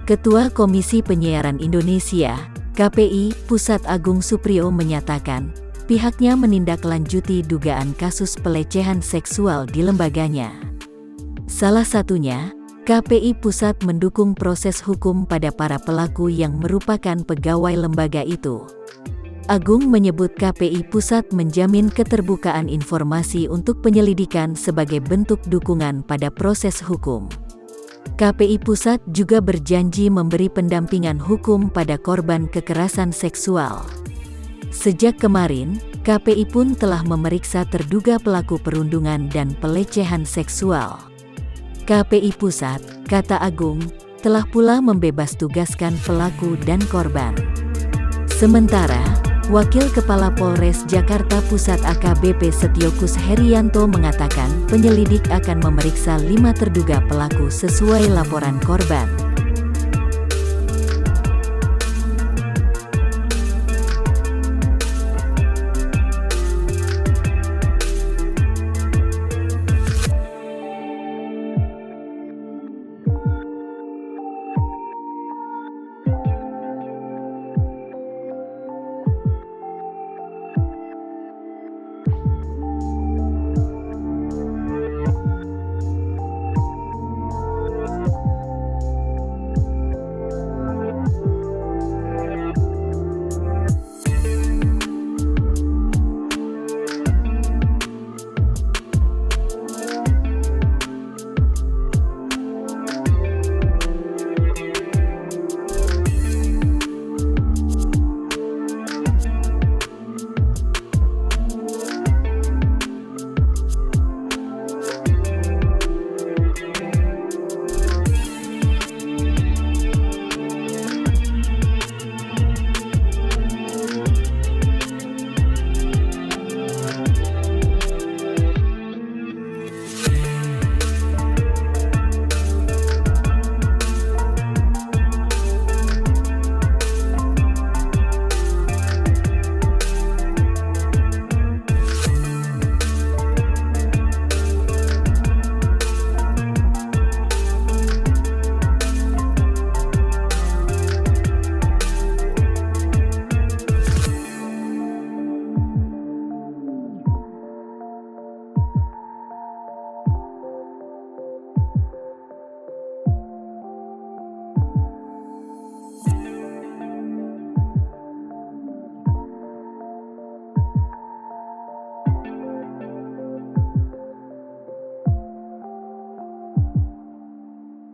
Ketua Komisi Penyiaran Indonesia, KPI, Pusat Agung Supriyo menyatakan, pihaknya menindaklanjuti dugaan kasus pelecehan seksual di lembaganya. Salah satunya, KPI Pusat mendukung proses hukum pada para pelaku yang merupakan pegawai lembaga itu. Agung menyebut KPI Pusat menjamin keterbukaan informasi untuk penyelidikan sebagai bentuk dukungan pada proses hukum. KPI Pusat juga berjanji memberi pendampingan hukum pada korban kekerasan seksual. Sejak kemarin, KPI pun telah memeriksa terduga pelaku perundungan dan pelecehan seksual. KPI Pusat, kata Agung, telah pula membebas tugaskan pelaku dan korban. Sementara, Wakil Kepala Polres Jakarta Pusat AKBP Setiokus Herianto mengatakan penyelidik akan memeriksa 5 terduga pelaku sesuai laporan korban.